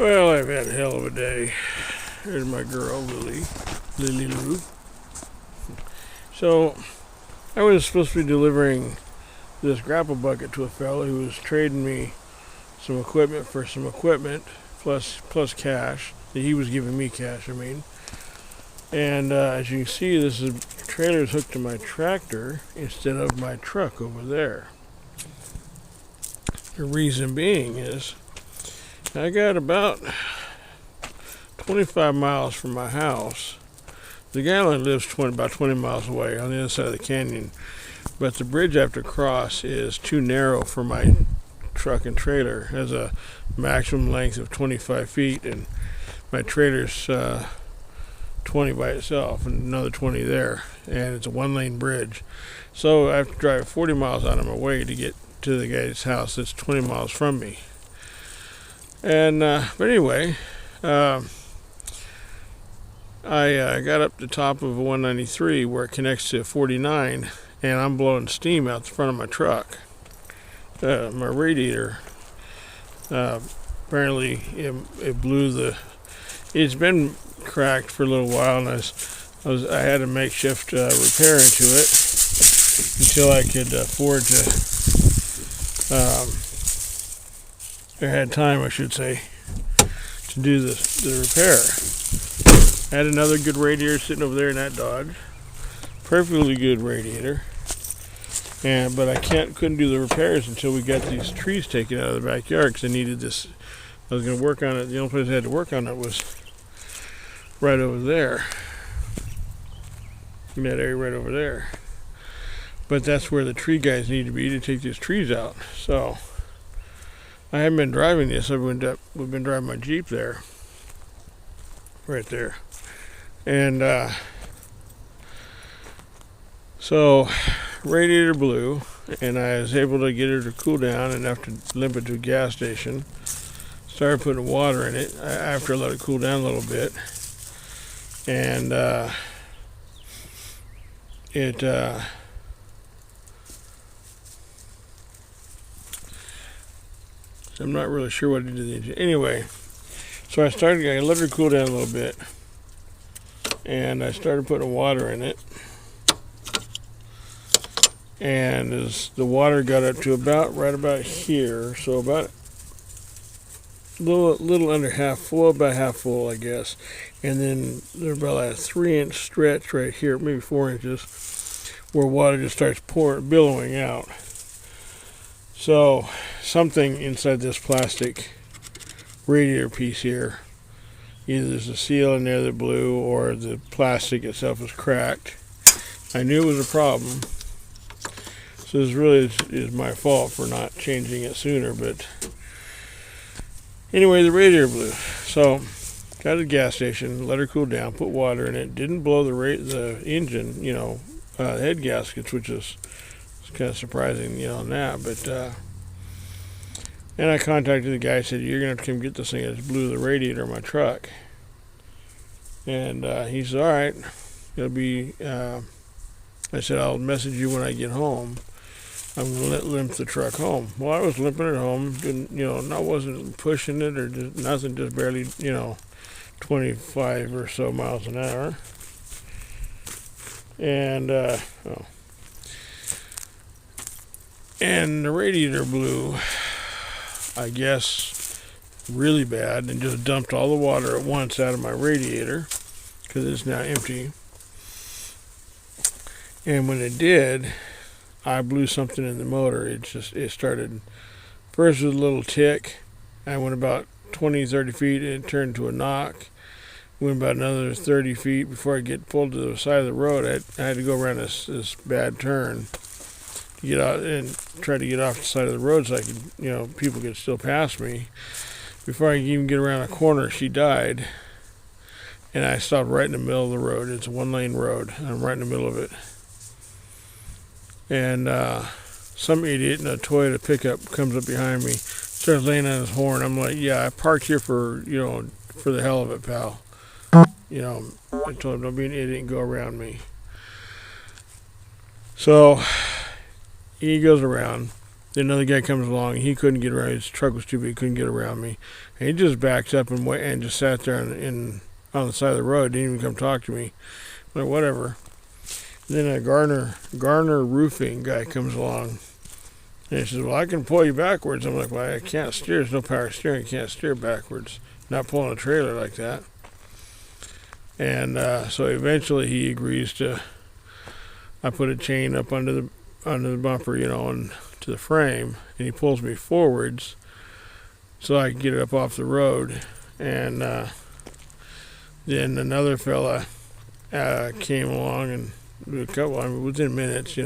Well, I've had a hell of a day. There's my girl, Lily Lou. So, I was supposed to be delivering this grapple bucket to a fellow who was trading me some equipment for some equipment, plus cash. He was giving me cash, I mean. And as you can see, this trailer is hooked to my tractor instead of my truck over there. The reason being is I got about 25 miles from my house. The guy only lives about 20 miles away on the other side of the canyon, but the bridge I have to cross is too narrow for my truck and trailer. It has a maximum length of 25 feet, and my trailer's 20 by itself and another 20 there, and it's a one-lane bridge. So I have to drive 40 miles out of my way to get to the guy's house that's 20 miles from me. And but anyway, I got up the top of a 193 where it connects to 49, and I'm blowing steam out the front of my truck. My radiator, apparently it blew it's been cracked for a little while, and I had a makeshift repair into it until I could afford to, I had time, I should say, to do the repair. I had another good radiator sitting over there in that Dodge, perfectly good radiator, but I couldn't do the repairs until we got these trees taken out of the backyard, because I needed this. I was going to work on it. The only place I had to work on it was right over there, in that area right over there. But that's where the tree guys need to be to take these trees out. So I haven't been driving this. We've been driving my Jeep there, right there, and so radiator blew, and I was able to get her to cool down enough to limp it to a gas station. Started putting water in it after I let it cool down a little bit. And I'm not really sure what to do to the engine. Anyway, so I let her cool down a little bit, and I started putting water in it. And as the water got up to right about here, so about little under half full, about half full, I guess. And then there's about a 3-inch stretch right here, maybe 4 inches, where water just starts billowing out. So something inside this plastic radiator piece here, either there's a seal in there that blew, or the plastic itself is cracked. I knew it was a problem, so this really is my fault for not changing it sooner. But anyway, the radiator blew. So got to the gas station, let her cool down, put water in it. Didn't blow the engine, head gaskets, which is kind of surprising, on that. But and I contacted the guy. Said, "You're gonna have to come get this thing. It just blew the radiator of my truck." And he said, "All right, it'll be." I said, "I'll message you when I get home. I'm gonna limp the truck home." Well, I was limping it home. Wasn't pushing it or just nothing. Just barely, 25 or so miles an hour. And and the radiator blew, I guess, really bad, and just dumped all the water at once out of my radiator, because it's now empty. And when it did, I blew something in the motor. It started, first with a little tick. I went about 20, 30 feet, and it turned to a knock. Went about another 30 feet before I get pulled to the side of the road. I had to go around this bad turn to get out and try to get off the side of the road so I could, people could still pass me. Before I could even get around a corner, she died. And I stopped right in the middle of the road. It's a one-lane road. I'm right in the middle of it. And some idiot in a Toyota pickup comes up behind me, starts laying on his horn. I'm like, "Yeah, I parked here for the hell of it, pal." I told him, "Don't be an idiot and go around me." So he goes around, Then another guy comes along. He couldn't get around. His truck was too big. He couldn't get around me. And he just backs up and just sat there on the side of the road. Didn't even come talk to me. I'm like, whatever. Then a Garner roofing guy comes along. And he says, well, I can pull you backwards. I'm like, well, I can't steer. There's no power steering. I can't steer backwards. Not pulling a trailer like that. And so eventually he agrees to, I put a chain up under the bumper, and to the frame, and he pulls me forwards so I can get it up off the road. And then another fella came along, and within minutes,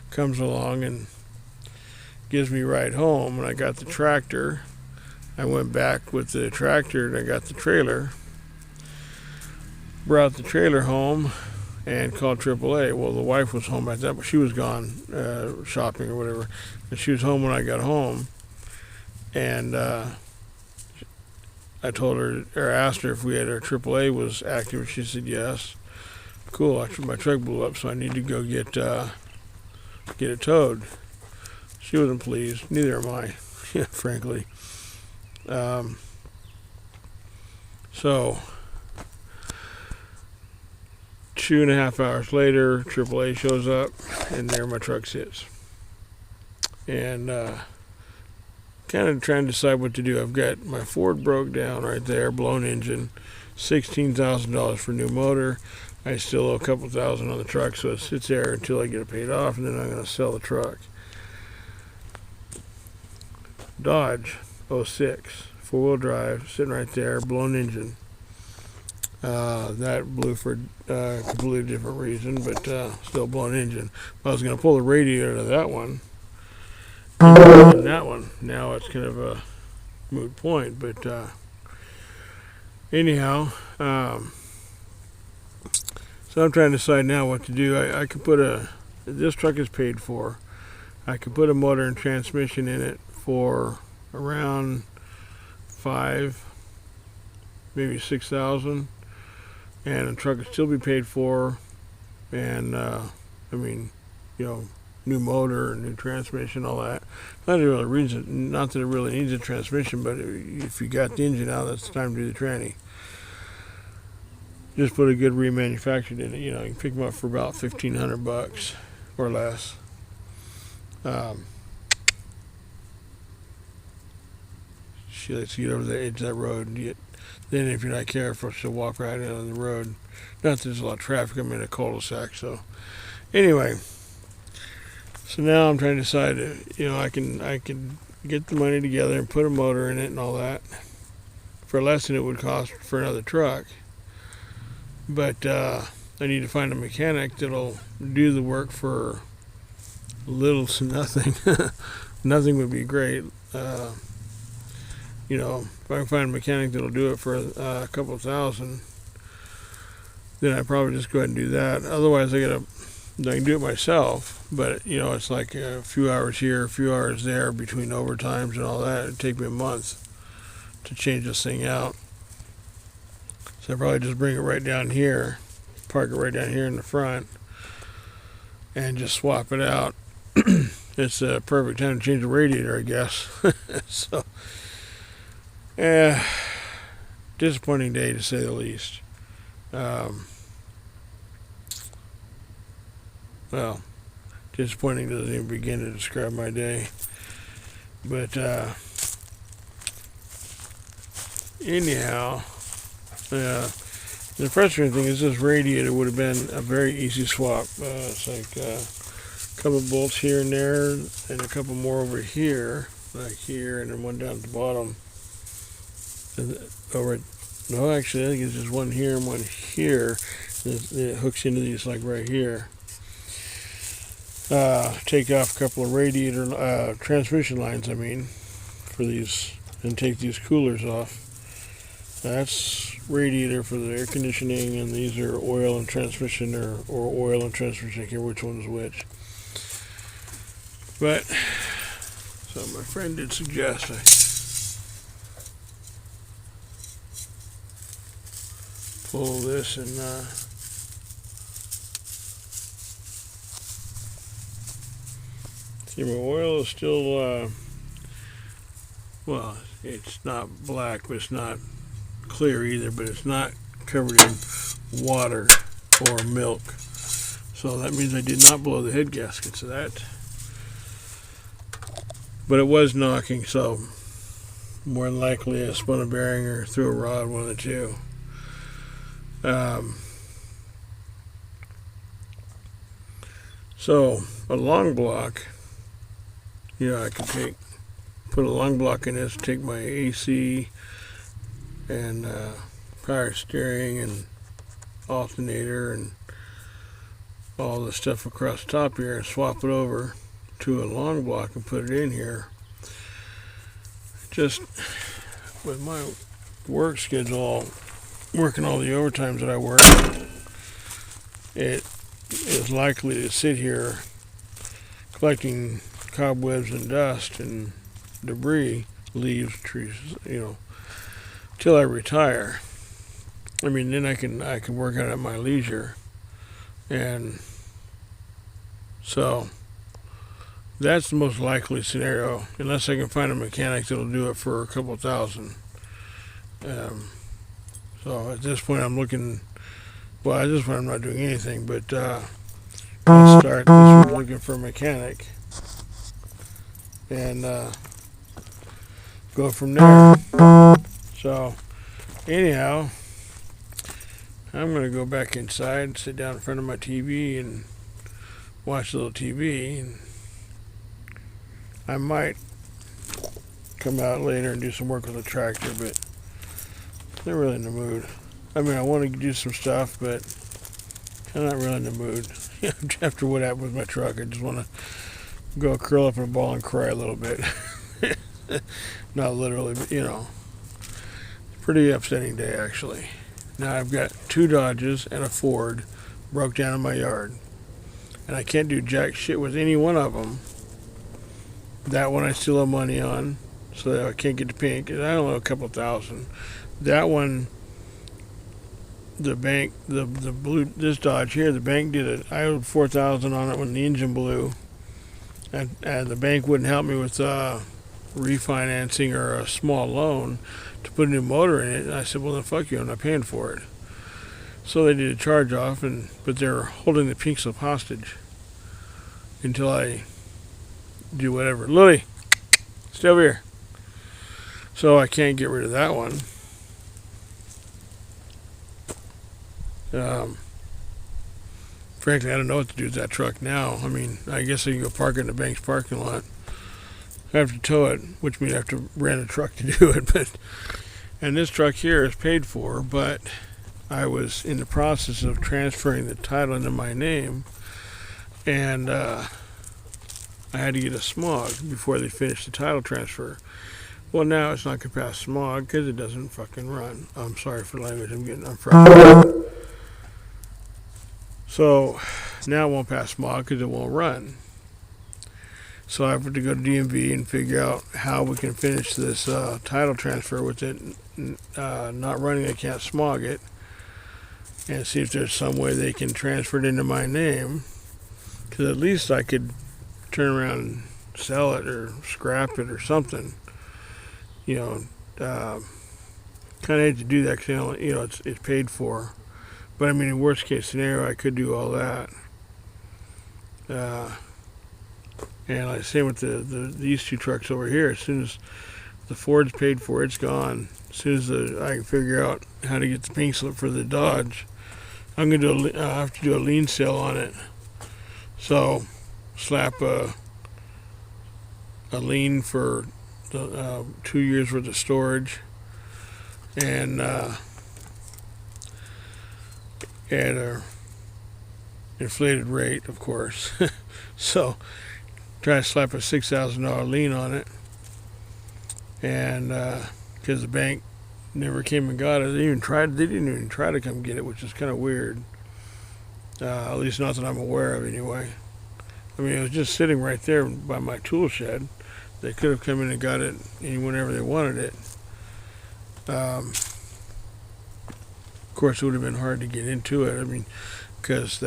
comes along and gives me a ride home. And I got the tractor. I went back with the tractor, and I got the trailer. Brought the trailer home and called AAA. Well, the wife was home at that, but she was gone shopping or whatever. And she was home when I got home. And I told her, or asked her if we had our AAA was active. She said yes. Cool. Actually, my truck blew up, so I need to go get it towed. She wasn't pleased. Neither am I, frankly. So 2.5 hours later, AAA shows up, and there my truck sits. And kind of trying to decide what to do. I've got my Ford broke down right there, blown engine, $16,000 for new motor. I still owe a couple thousand on the truck, so it sits there until I get it paid off, and then I'm going to sell the truck. Dodge 06, 4-wheel drive, sitting right there, blown engine. That blew for a completely different reason, but still blown engine. I was going to pull the radiator out of that one. And that one. Now it's kind of a moot point, but anyhow, so I'm trying to decide now what to do. I could put this truck is paid for. I could put a motor and transmission in it for around $5,000, maybe $6,000, and the truck would still be paid for. And new motor, new transmission, all that. Not that it really needs a transmission, but if you got the engine out, that's the time to do the tranny. Just put a good remanufactured in it. You can pick them up for about $1,500 or less. She lets you get over the edge of that road, and then if you're not careful, she'll walk right out on the road. Not that there's a lot of traffic. I'm in a cul-de-sac, so anyway. So now I'm trying to decide, I can get the money together and put a motor in it and all that for less than it would cost for another truck. But I need to find a mechanic that'll do the work for little to nothing. Nothing would be great. If I can find a mechanic that'll do it for a couple thousand, then I'd probably just go ahead and do that. Otherwise, I can do it myself, but it's like a few hours here, a few hours there between overtimes and all that. It'd take me a month to change this thing out. So I'd probably just bring it right down here, park it right down here in the front, and just swap it out. It's a perfect time to change the radiator, I guess. So, disappointing day to say the least. Well, disappointing doesn't even begin to describe my day. But anyhow, the frustrating thing is this radiator would have been a very easy swap. It's like a couple bolts here and there, and a couple more over here, like here, and then one down at the bottom. No, actually, I think it's just one here and one here. It hooks into these like right here. Take off a couple of radiator transmission lines, for these, and take these coolers off. That's radiator for the air conditioning, and these are oil and transmission, or oil and transmission. I can't remember which one's which. But so my friend did suggest I pull this and See, my oil is still, well, it's not black, but it's not clear either, but it's not covered in water or milk. So that means I did not blow the head gaskets of that. But it was knocking, so more than likely I spun a bearing or threw a rod, one of the two. So a long block, I could put a long block in this, take my AC and power steering and alternator and all the stuff across the top here and swap it over to a long block and put it in here. Just with my work schedule, working all the overtimes that I work, it is likely to sit here collecting cobwebs and dust and debris, leaves, trees, till I retire. I mean, then I can work on it at my leisure, and so that's the most likely scenario, unless I can find a mechanic that'll do it for a couple thousand. So at this point, I'm looking. Well, at this point, I'm not doing anything, but I'll start this week looking for a mechanic and go from there. So anyhow, I'm going to go back inside, sit down in front of my TV and watch a little TV, and I might come out later and do some work with the tractor, but I'm not really in the mood. I mean, I want to do some stuff, but I'm not really in the mood. After what happened with my truck, I just want to go curl up in a ball and cry a little bit. Not literally, but pretty upsetting day actually. Now I've got 2 Dodges and a Ford broke down in my yard, and I can't do jack shit with any one of them. That one I still have money on, so that I can't get the pink. I don't know, a couple thousand. That one, the bank, the blue, this Dodge here, the bank did it. I owed $4,000 on it when the engine blew, and the bank wouldn't help me with refinancing or a small loan to put a new motor in it. And I said, well, then fuck you, I'm not paying for it. So they did a charge off, but they're holding the pink slip hostage until I do whatever. Lily, stay over here. So I can't get rid of that one. Frankly, I don't know what to do with that truck now. I mean, I guess I can go park it in the bank's parking lot. I have to tow it, which means I have to rent a truck to do it. And this truck here is paid for, but I was in the process of transferring the title into my name, and I had to get a smog before they finished the title transfer. Well, now it's not going to pass smog because it doesn't fucking run. I'm sorry for the language. I'm frustrated. So now it won't pass smog because it won't run. So I have to go to DMV and figure out how we can finish this title transfer with it not running. I can't smog it, and see if there's some way they can transfer it into my name, because at least I could turn around and sell it or scrap it or something. Kind of hate to do that because it's paid for. But I mean, in worst case scenario, I could do all that. And like I say with these 2 trucks over here, as soon as the Ford's paid for, it's gone. As soon as I can figure out how to get the pink slip for the Dodge, I have to do a lien sale on it. So slap a lien for the 2 years worth of storage, and at a inflated rate, of course. So try to slap a $6,000 lien on it, and because the bank never came and got it. They didn't even try to come get it, which is kind of weird. At least not that I'm aware of, anyway. I mean, it was just sitting right there by my tool shed. They could have come in and got it whenever they wanted it. Of course, it would have been hard to get into it. I mean, because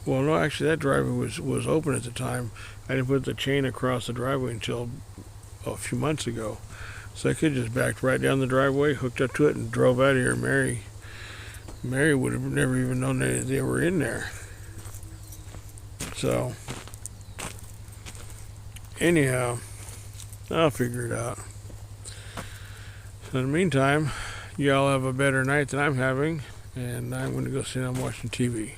Well, no, actually, that driveway was open at the time. I didn't put the chain across the driveway until a few months ago. So I could just backed right down the driveway, hooked up to it, and drove out of here. Mary would have never even known they were in there. So, anyhow, I'll figure it out. So in the meantime, y'all have a better night than I'm having, and I'm going to go sit down watching TV.